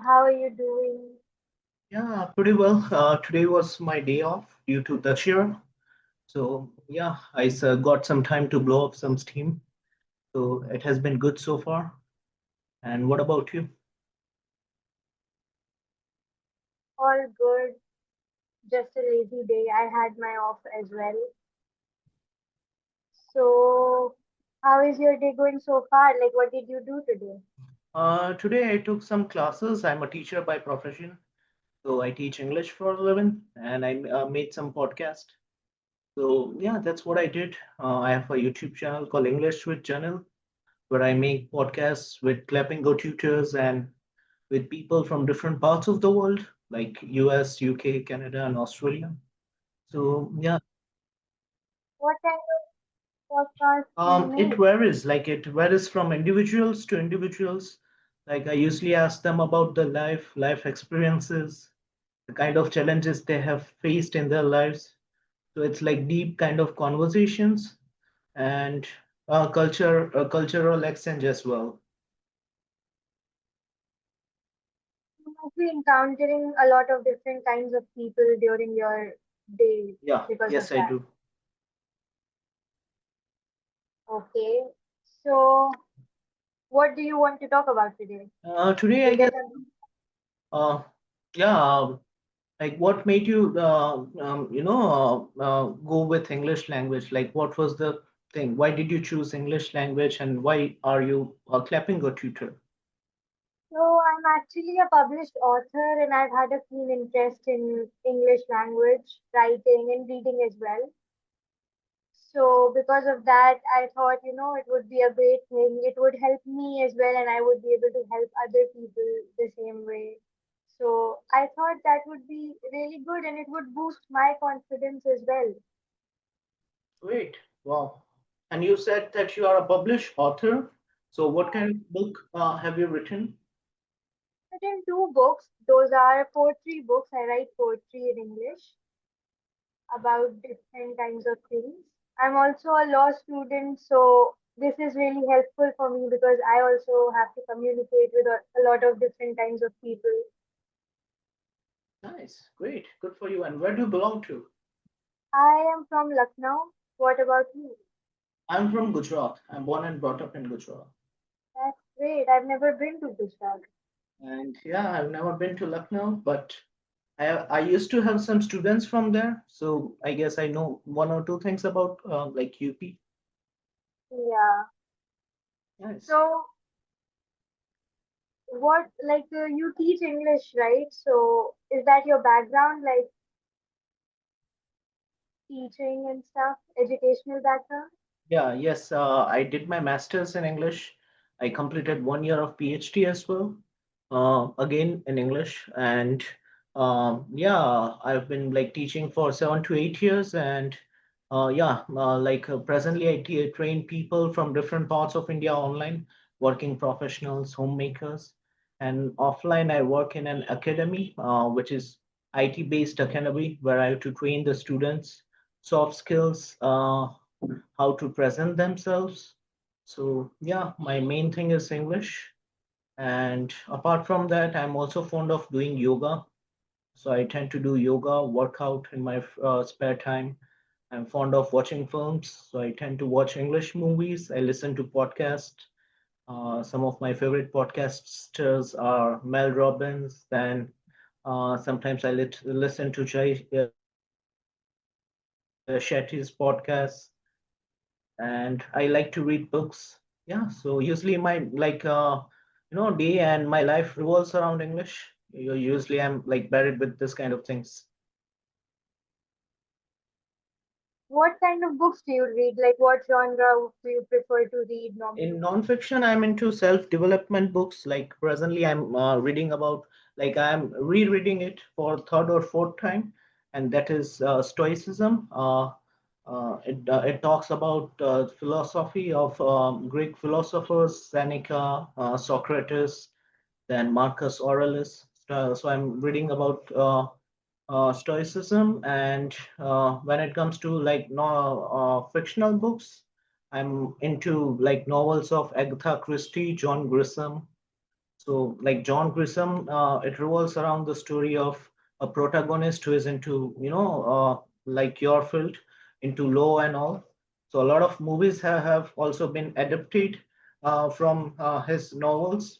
How are you doing? Yeah, pretty well. Today was my day off due to Dashira. So, yeah, I got some time to blow up some steam. So, it has been good so far. And what about you? All good. Just a lazy day. I had my off as well. So, how is your day going so far? Like, what did you do today? Today I took some classes. I'm a teacher by profession. So, I teach English for a living and I made some podcast. So, yeah, that's what I did. I have a YouTube channel called English with Channel where I make podcasts with Clapingo tutors and with people from different parts of the world, like US, UK, Canada, and Australia. So yeah, What kind of podcast do you it make? varies. Like it varies from individuals to individuals. Like I usually ask them about the life experiences, the kind of challenges they have faced in their lives. So it's like deep kind of conversations and cultural exchange as well. You must be encountering a lot of different kinds of people during your day Yeah, because of yes, I that. do. Okay. So, what do you want to talk about today? Today, I Is there guess, something? uh, yeah, like what made you go with English language? Like what was the thing? Why did you choose English language and why are you clapping a tutor? So I'm actually a published author and I've had a keen interest in English language, writing and reading as well. So because of that, I thought, it would be a great thing. It would help me as well and I would be able to help other people the same way. So I thought that would be really good and it would boost my confidence as well. Great. Wow. And you said that you are a published author. So what kind of book have you written? I've written two books. Those are poetry books. I write poetry in English about different kinds of things. I'm also a law student, so this is really helpful for me because I also have to communicate with a lot of different kinds of people. Nice. Great. Good for you. And where do you belong to? I am from Lucknow. What about you? I'm from Gujarat. I'm born and brought up in Gujarat. That's great. I've never been to Gujarat. And yeah, I've never been to Lucknow, but I used to have some students from there, so I guess I know one or two things about like UP. Yeah. Nice. So, you teach English, right? So, is that your background, like teaching and stuff, educational background? Yeah, yes, I did my master's in English. I completed 1 year of PhD as well, again in English. And yeah, I've been like teaching for 7 to 8 years. And presently train people from different parts of India online, working professionals, homemakers. And offline, I work in an academy, which is IT-based academy, where I have to train the students soft skills, how to present themselves. So yeah, my main thing is English. And apart from that, I'm also fond of doing yoga. So I tend to do yoga, workout in my spare time. I'm fond of watching films, so I tend to watch English movies. I listen to podcasts. Some of my favorite podcasters are Mel Robbins. Then sometimes I listen to Jay Shetty's podcast, and I like to read books. Yeah, so usually my day and my life revolves around English. Usually I'm like buried with this kind of things. What kind of books do you read? Like, what genre do you prefer to read In normally? nonfiction, I'm into self-development books. Like presently, I'm reading about, like I'm rereading it for third or fourth time, and that is Stoicism. It talks about philosophy of Greek philosophers, Seneca, Socrates, then Marcus Aurelius. So I'm reading about Stoicism, and when it comes to like no fictional books, I'm into like novels of Agatha Christie, John Grisham. So, like John Grissom, it revolves around the story of a protagonist who is into, like your field, into law and all. So, a lot of movies have also been adapted from his novels.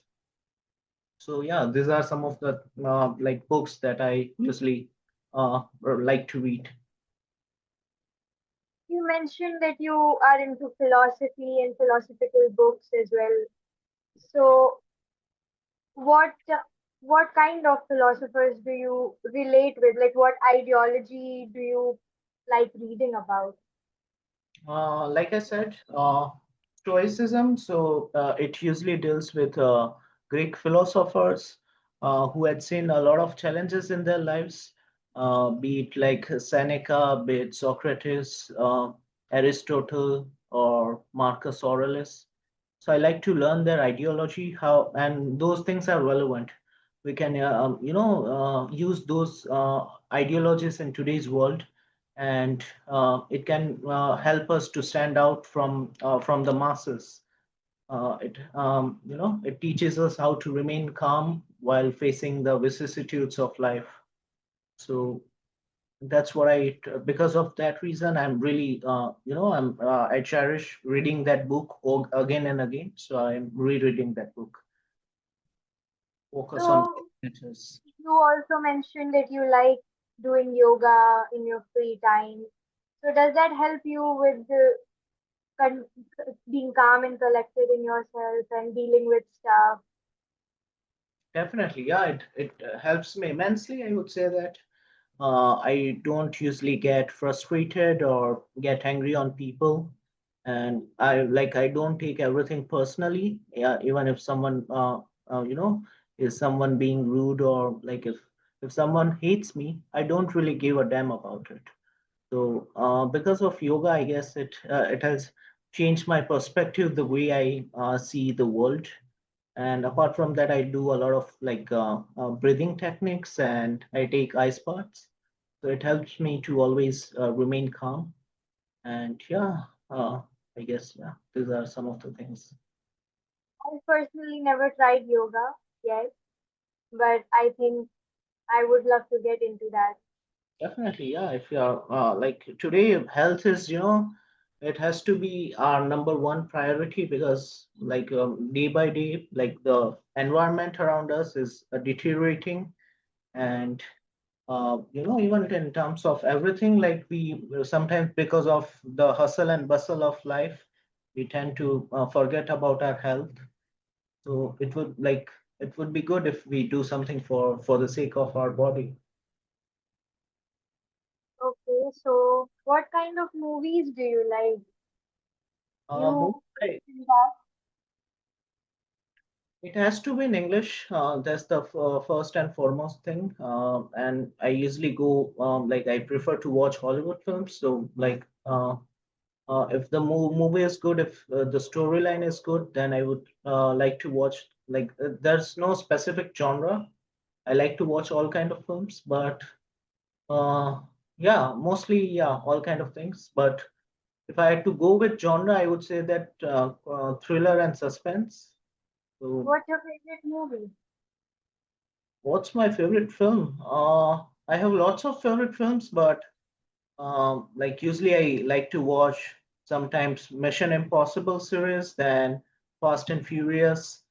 So, yeah, these are some of the like books that I usually like to read. You mentioned that you are into philosophy and philosophical books as well. So, what what kind of philosophers do you relate with? Like, what ideology do you like reading about? Like I said, Stoicism, so it usually deals with Greek philosophers who had seen a lot of challenges in their lives, be it like Seneca, be it Socrates, Aristotle, or Marcus Aurelius. So I like to learn their ideology, how, and those things are relevant. We can, use those ideologies in today's world, and it can help us to stand out from the masses. It teaches us how to remain calm while facing the vicissitudes of life. So that's what because of that reason, I'm really, I cherish reading that book again and again. So I'm rereading that book. Focus on So, matters. you also mentioned that you like doing yoga in your free time. So, does that help you with con- being calm and collected in yourself and dealing with stuff? Definitely, yeah, it helps me immensely. I would say that I don't usually get frustrated or get angry on people, and I don't take everything personally. Yeah, even if someone is someone being rude, or like if someone hates me, I don't really give a damn about it. So because of yoga, I guess it has changed my perspective, the way I see the world. And apart from that, I do a lot of like breathing techniques, and I take ice baths. So it helps me to always remain calm. And yeah, I guess, yeah, these are some of the things. I personally never tried yoga yet, but I think I would love to get into that. Definitely, yeah. If you're like today, health is, it has to be our number one priority, because like day by day, like the environment around us is deteriorating. And even in terms of everything, like we sometimes, because of the hustle and bustle of life, we tend to forget about our health. So it would be good if we do something for the sake of our body. Okay, so what kind of movies do you like? You Movie, mentioned that. it has to be in English. That's the first and foremost thing. And I usually go, like I prefer to watch Hollywood films. So like if the movie is good, if the storyline is good, then I would like to watch. Like there's no specific genre. I like to watch all kind of films, but uh, yeah, mostly yeah, all kind of things. But if I had to go with genre, I would say that thriller and suspense. So, What's your favorite movie? what's my favorite film? I have lots of favorite films, but like usually I like to watch sometimes Mission Impossible series, then Fast and Furious.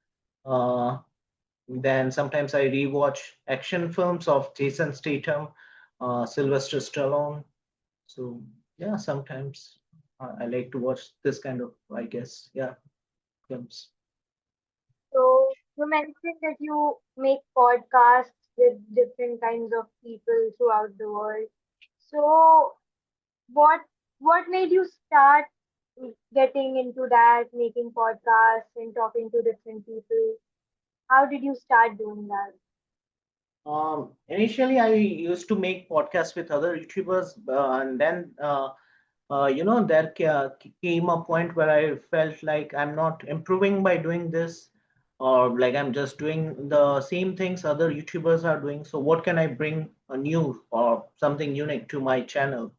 Uh, then sometimes I rewatch action films of Jason Statham, Sylvester Stallone. So yeah, sometimes I like to watch this kind of, I guess, yeah, films. So you mentioned that you make podcasts with different kinds of people throughout the world. So what what made you start getting into that, making podcasts and talking to different people? How did you start doing that? Initially, I used to make podcasts with other YouTubers, and then there came a point where I felt like I'm not improving by doing this, or like I'm just doing the same things other YouTubers are doing. So what can I bring a new or something unique to my channel?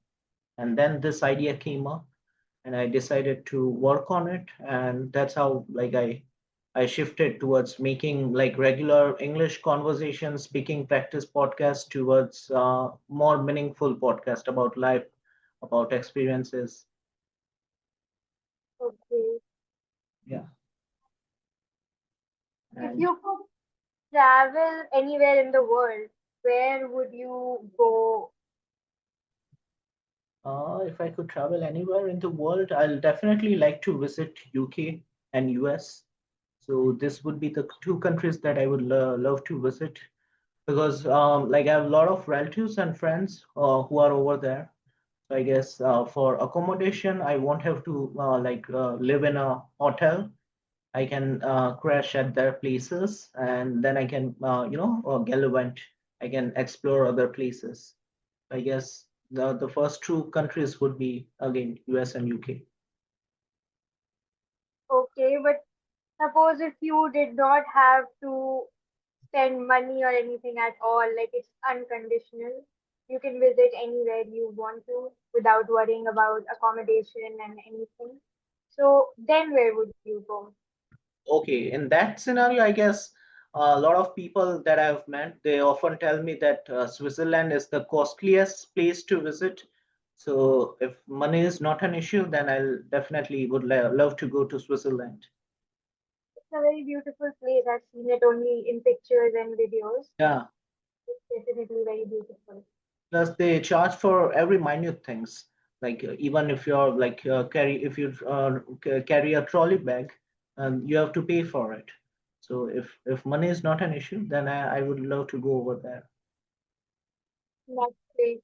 And then this idea came up, and I decided to work on it, and that's how like I I shifted towards making like regular English conversation, speaking practice podcast towards more meaningful podcast about life, about experiences. Okay. Yeah, If and you could travel anywhere in the world, where would you go? if I could travel anywhere in the world, I'll definitely like to visit UK and US. So this would be the two countries that I would love to visit because like I have a lot of relatives and friends who are over there. So I guess for accommodation, I won't have to live in a hotel. I can crash at their places, and then I can gallivant. I can explore other places. I guess the first two countries would be again US and UK. Okay, but suppose if you did not have to spend money or anything at all, like it's unconditional, you can visit anywhere you want to without worrying about accommodation and anything. So then where would you go? Okay, in that scenario, I guess a lot of people that I've met, they often tell me that Switzerland is the costliest place to visit. So if money is not an issue, then I'll definitely would love to go to Switzerland. It's a very beautiful place. I've seen it only in pictures and videos. Yeah. It's definitely very beautiful. Plus, they charge for every minute things. Like even if you're if you carry a trolley bag, you have to pay for it. So if money is not an issue, then I would love to go over there. That's great.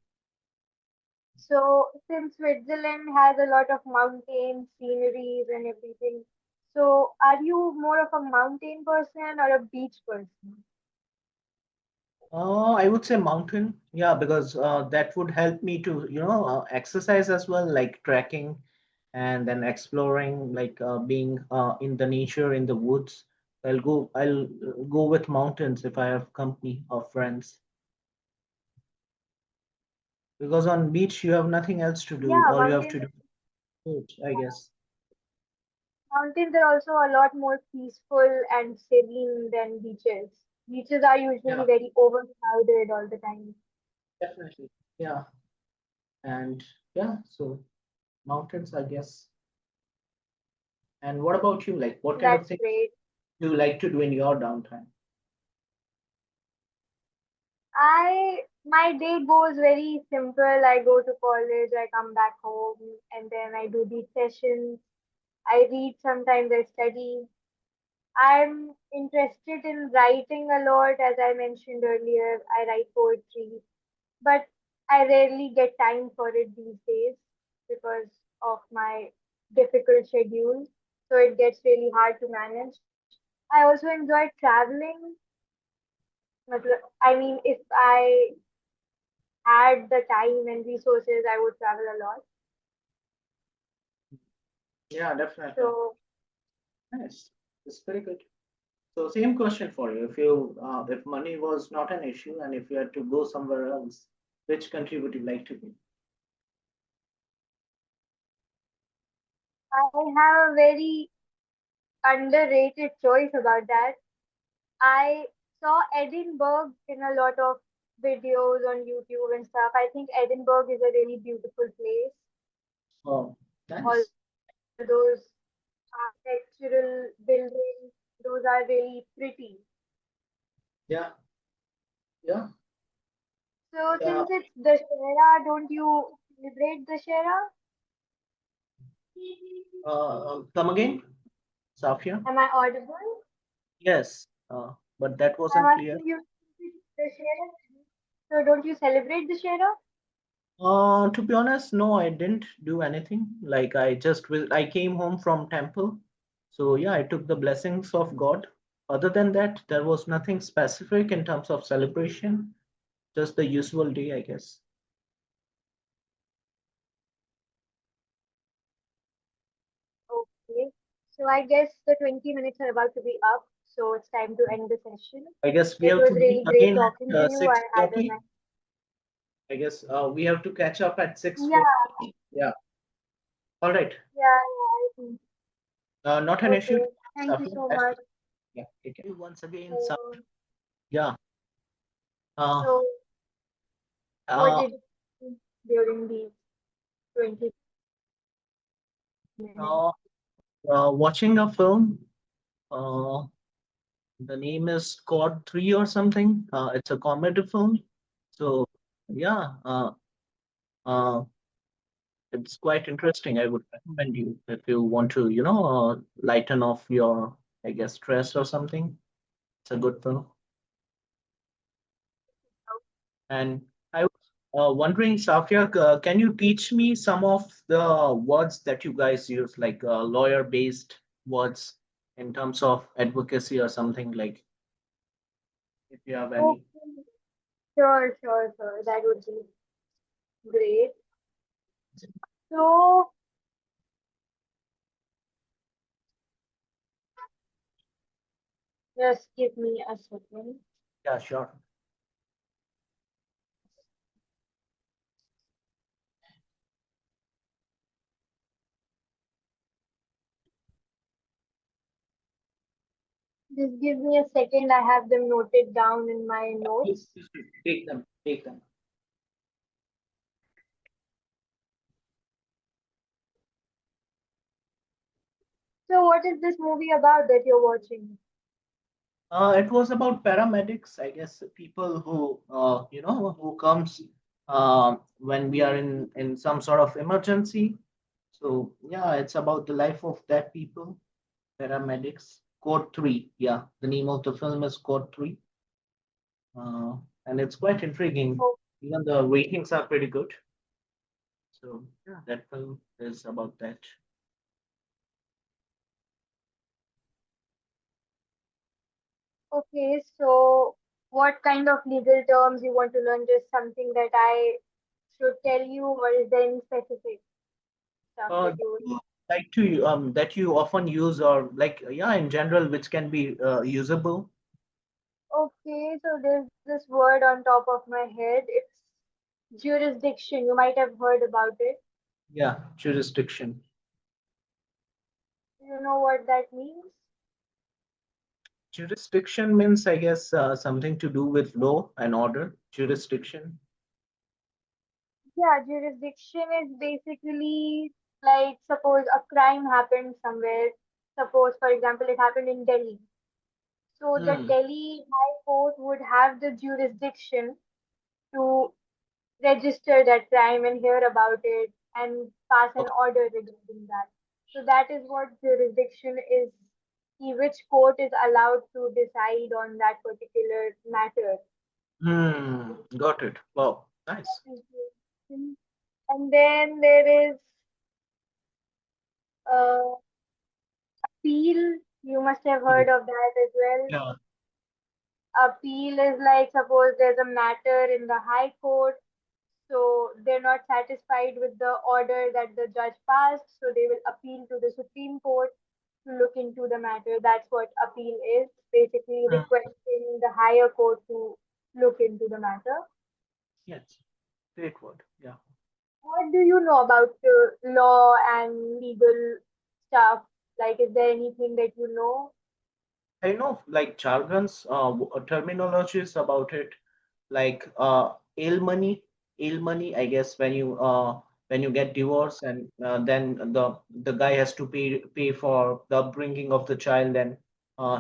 So, since Switzerland has a lot of mountains, sceneries, and everything, so are you more of a mountain person or a beach person? I would say mountain, yeah, because that would help me to, exercise as well, like trekking and then exploring, like being in the nature, in the woods. I'll go with mountains if I have company of friends. Because on beach you have nothing else to do. Yeah, All you have to do is food, I guess. mountains are also a lot more peaceful and serene than beaches. Beaches are usually Yeah, very overcrowded all the time. definitely. Yeah, and yeah, so mountains, I guess. And what about you? Like, what kind of That's things great. do you like to do in your downtime? My day goes very simple. I go to college, I come back home, and then I do these sessions. I read sometimes, I study. I'm interested in writing a lot, as I mentioned earlier. I write poetry, but I rarely get time for it these days because of my difficult schedule. So it gets really hard to manage. I also enjoy traveling. I mean, if I had the time and resources, I would travel a lot. Yeah, definitely. So, Nice. It's pretty good. So same question for you. If money was not an issue and if you had to go somewhere else, which country would you like to be? I have a very underrated choice about that. I saw Edinburgh in a lot of videos on YouTube and stuff. I think Edinburgh is a really beautiful place. Oh, All nice. those architectural buildings, those are really pretty. Yeah, yeah. So Uh, since it's Dashera, don't you celebrate Dashera? come again, Safia? Am I audible? Yes, but that I'm wasn't clear. asking you, since it's Dashera. So don't you celebrate Dashera? To be honest, no, I didn't do anything. Like I came home from temple, so yeah, I took the blessings of God. Other than that, there was nothing specific in terms of celebration. Just the usual day, I guess. Okay. So I guess the 20 minutes are about to be up. So it's time to end the session. I guess we It have was to meet really great again talking at to you. I had a 6:40. nice. I guess we have to catch up at Yeah, 6:40. Yeah. All right. yeah, I think. Not an issue. Okay. Thank you Safia. so Nice to much. Yeah. Take care. Once again, so, So, yeah. Uh, so what uh, did you do during these 20 minutes? uh, Watching a film. Uh, the name is Squad 3 or something. It's a comedy film. So, yeah, uh, it's quite interesting. I would recommend you if you want to, lighten off your, I guess, stress or something. It's a good film. And I was wondering, Safia, can you teach me some of the words that you guys use, like lawyer-based words in terms of advocacy or something like, if you have any? Okay. Sure, sure, sure. That would be great. So, just give me a second. Yeah, sure. Just give me a second. I have them noted down in my Please, notes. please, please, take them, take them. So, what is this movie about that you're watching? It was about paramedics, I guess, people who, who comes when we are in some sort of emergency. So yeah, it's about the life of that people, paramedics. Code 3, yeah, the name of the film is Code 3, uh, and it's quite intriguing. Oh, Even the ratings are pretty good. So yeah, that film is about that. okay. So, what kind of legal terms you want to learn? Just something that I should tell you, or is there any specific stuff that you would? Like to that you often use or like yeah in general which can be usable. Okay, so there's this word on top of my head. It's jurisdiction. You might have heard about it. Yeah, jurisdiction. Do you know what that means? Jurisdiction means, I guess, something to do with law and order. Jurisdiction. Yeah, jurisdiction is basically like suppose a crime happened somewhere. Suppose, for example, it happened in Delhi. So the Hmm. Delhi High Court would have the jurisdiction to register that crime and hear about it and pass an Okay. order regarding that. So that is what jurisdiction is. Which court is allowed to decide on that particular matter. Hmm. Got it. Wow. Nice. That is jurisdiction. And then there is uh, appeal. You must have heard of that as well. Yeah. Appeal is like suppose there's a matter in the high court, so they're not satisfied with the order that the judge passed, so they will appeal to the Supreme Court to look into the matter. That's what appeal is, basically Hmm. requesting the higher court to look into the matter. Yes. Great word. Yeah. What do you know about law and legal stuff? Like, is there anything that you know? I know like jargons, terminologies about it, like alimony. I guess when you get divorced and then the guy has to pay for the upbringing of the child and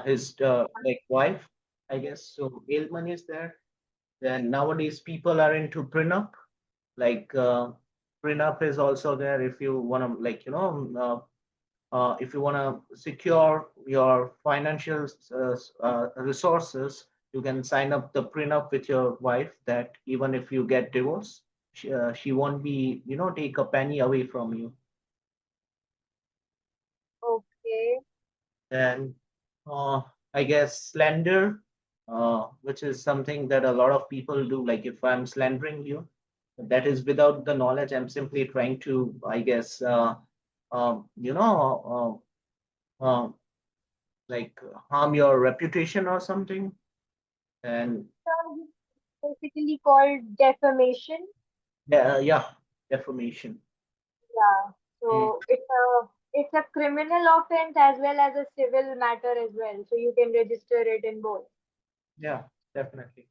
his like wife. I guess so. Alimony is there. Then nowadays people are into prenup. Like prenup is also there if you want to like if you want to secure your financial resources, you can sign up the prenup with your wife that even if you get divorced, she won't be, take a penny away from you. Okay. And uh, I guess slander, which is something that a lot of people do. Like if I'm slandering you, that is without the knowledge. I'm simply trying to, I guess, um, you know, uh, like harm your reputation or something. And So it's basically called defamation. yeah, yeah, defamation. Yeah. Mm. So it's a It's a criminal offense as well as a civil matter as well. So you can register it in both. Yeah, definitely.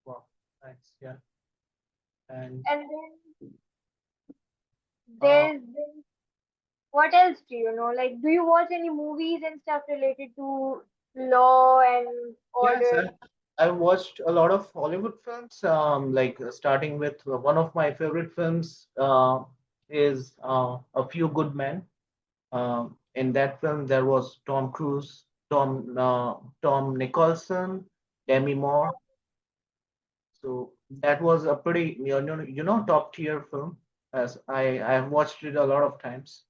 Wow, nice. Yeah, and And then uh, there's this, what else do you know? Like, do you watch any movies and stuff related to law and yes, order? I watched a lot of Hollywood films. Like starting with one of my favorite films is A Few Good Men. In that film, there was Tom Cruise, Tom Nicholson, Demi Moore. So that was a pretty top tier film. As I have watched it a lot of times.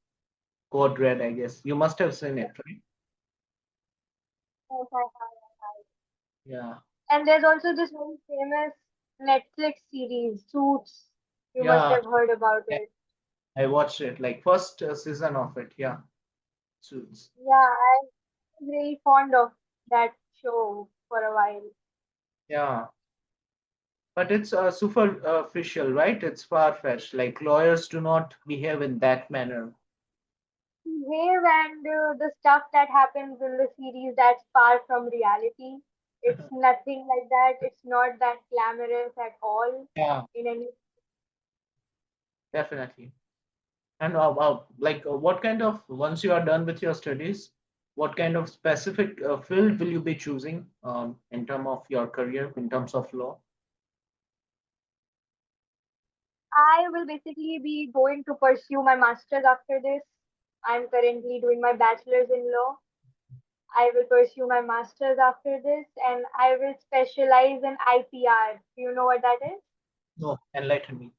Code Red, I guess you must have seen it, right? Yes, I have. Yeah, And there's also this very famous Netflix series, Suits. You must yeah. have heard about Yeah, it. I watched it like first season of it. Yeah, Suits. Yeah, I was really fond of that show for a while. Yeah, but it's superficial, right? It's far-fetched. Like lawyers do not behave in that manner. Behave and the stuff that happens in the series that's far from reality. It's nothing like that. It's not that glamorous at all Yeah, in any. definitely. And what kind of once you are done with your studies, what kind of specific field will you be choosing in terms of your career, in terms of law? I will basically be going to pursue my master's after this. I'm currently doing my bachelor's in law. I will pursue my master's after this and I will specialize in IPR. Do you know what that is? No, enlighten me.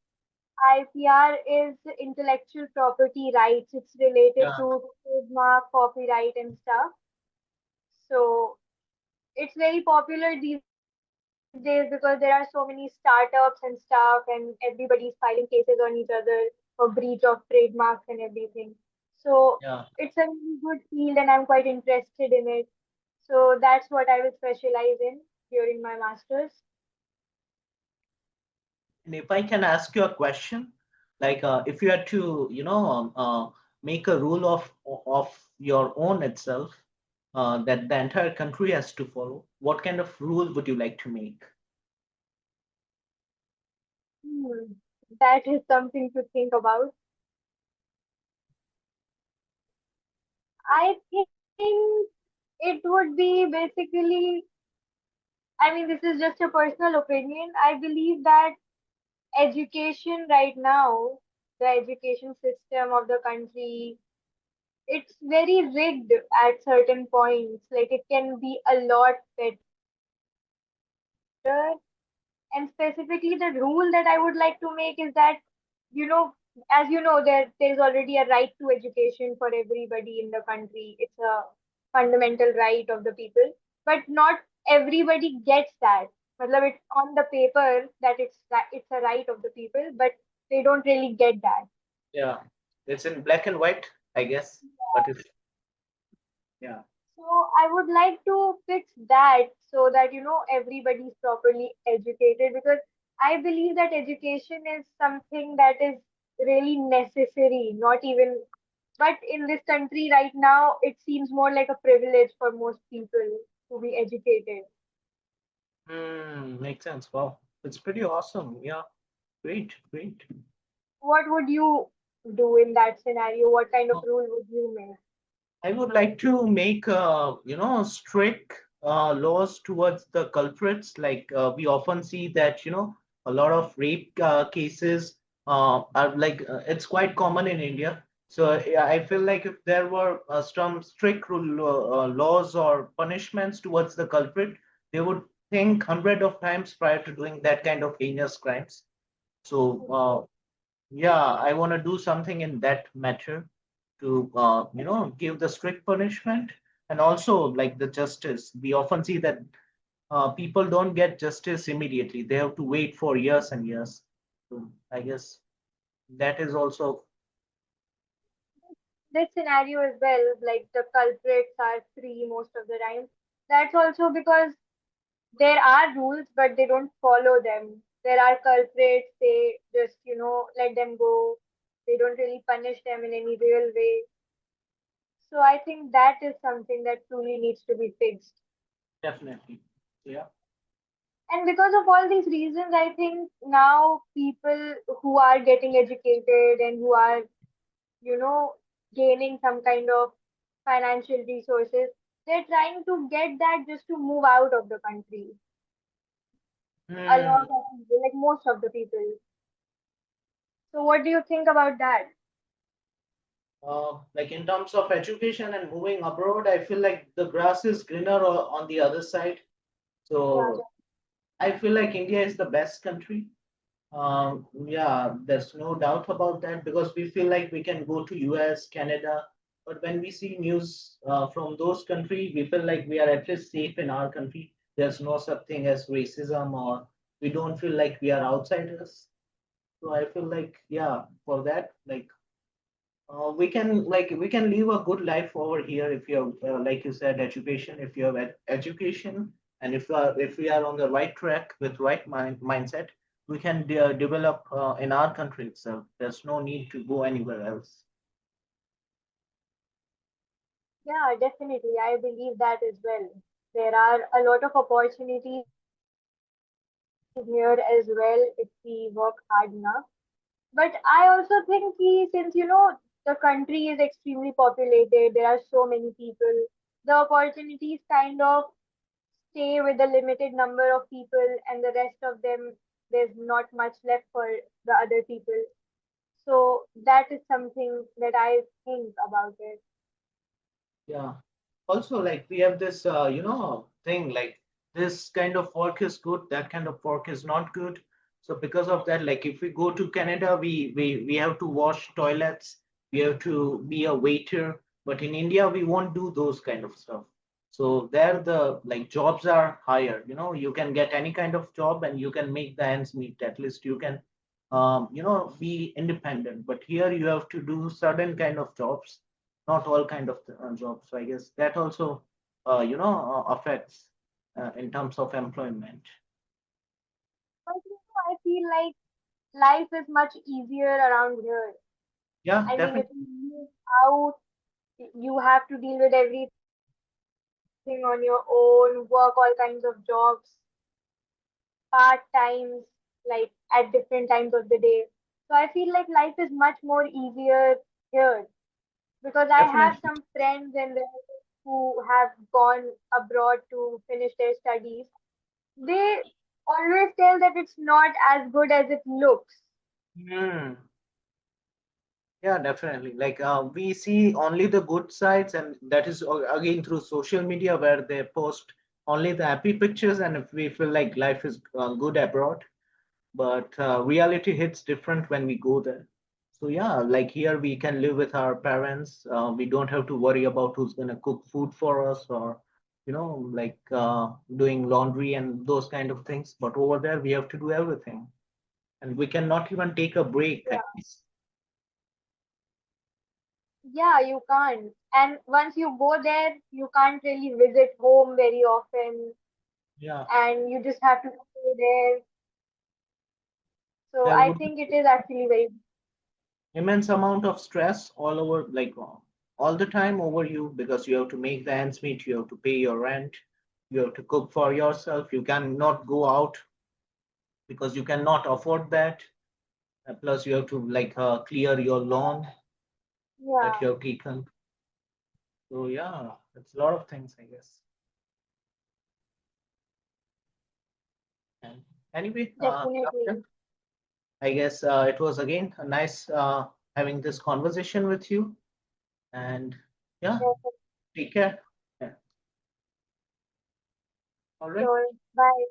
IPR is intellectual property rights. It's related Yeah, to trademark, copyright, and stuff. So it's very popular these days because there are so many startups and stuff, and everybody's filing cases on each other for breach of trademarks and everything. So yeah. it's a really good field, and I'm quite interested in it. So that's what I will specialize in during my master's. And if I can ask you a question, like if you had to, make a rule of your own itself that the entire country has to follow, what kind of rule would you like to make? Hmm. That is something to think about. I think it would be basically, I mean, this is just a personal opinion. I believe that education right now, the education system of the country, it's very rigged at certain points. Like it can be a lot better. And specifically, the rule that I would like to make is that, you know, as you know, there's already a right to education for everybody in the country. It's a fundamental right of the people. But not everybody gets that. Matlab, it's on the paper that it's a right of the people, but they don't really get that. Yeah, it's in black and white, I guess, but it's yeah, So I would like to fix that so that everybody's properly educated because I believe that education is something that is really necessary, not even, but in this country right now it seems more like a privilege for most people to be educated. makes sense. Wow, it's pretty awesome. Yeah, great, great. What would you do in that scenario? What kind of rule would you make? I would like to make, strict laws towards the culprits. Like we often see that, a lot of rape cases are like it's quite common in India. So yeah, I feel like if there were some strict laws or punishments towards the culprit, they would think hundred of times prior to doing that kind of heinous crimes. So yeah, I want to do something in that matter to give the strict punishment and also like the justice. We often see that people don't get justice immediately. They have to wait for years and years. So I guess that is also This scenario as well, like the culprits are free most of the time. That's also because there are rules, but they don't follow them. There are culprits, they just, let them go. They don't really punish them in any real way. So I think that is something that truly needs to be fixed. Definitely. Yeah. And because of all these reasons, I think now people who are getting educated and who are, you know, gaining some kind of financial resources, they're trying to get that just to move out of the country. A lot Hmm. of people, like most of the people. So what do you think about that? Like in terms of education and moving abroad, I feel like the grass is greener on the other side. Yeah, So I feel like India is the best country. Yeah, there's no doubt about that because we feel like we can go to US, Canada, but when we see news from those countries, we feel like we are at least safe in our country. There's no such thing as racism, or we don't feel like we are outsiders. So I feel like, yeah, for that, like we can live a good life over here if you have, like you said, education. If you have education, and if we are on the right track with right mindset, we can develop in our country itself. There's no need to go anywhere else. yeah, definitely. I believe that as well. There are a lot of opportunities here as well if we work hard enough. But I also think since the country is extremely populated, there are so many people, the opportunities kind of stay with a limited number of people, and the rest of them there's not much left for the other people. So that is something that I think about it. Yeah. Also, like we have this, thing like this kind of work is good, that kind of work is not good. So because of that, like if we go to Canada, we have to wash toilets, we have to be a waiter. But in India, we won't do those kind of stuff. So there, the like jobs are higher. You can get any kind of job and you can make the ends meet. At least you can, be independent. But here you have to do certain kind of jobs, not all kind of jobs. So I guess that also affects in terms of employment. But I feel like life is much easier around here. Yeah, I mean, if definitely. you move out, you have to deal with everything on your own, work all kinds of jobs, part times, like at different times of the day. So I feel like life is much more easier here because I have some Definitely. friends and relatives who have gone abroad to finish their studies. They always tell that it's not as good as it looks. Hmm. Yeah, definitely. Like we see only the good sides, and that is again through social media where they post only the happy pictures, and if we feel like life is good abroad, but reality hits different when we go there. So yeah, like here we can live with our parents. We don't have to worry about who's gonna cook food for us, or like doing laundry and those kind of things. But over there we have to do everything, and we cannot even take a break, I Yeah, guess. yeah, you can't. And once you go there, you can't really visit home very often, Yeah, and you just have to stay there. So there I would think it be is actually very, immense amount of stress all over, like all the time over you, because you have to make the ends meet, you have to pay your rent, you have to cook for yourself, you cannot go out because you cannot afford that. Plus, you have to like clear your loan that yeah, you have taken. So yeah, it's a lot of things, I guess. And anyway, definitely. Captain, I guess it was again a nice having this conversation with you. And yeah, Definitely. take care. Yeah. All right. Sure. Bye.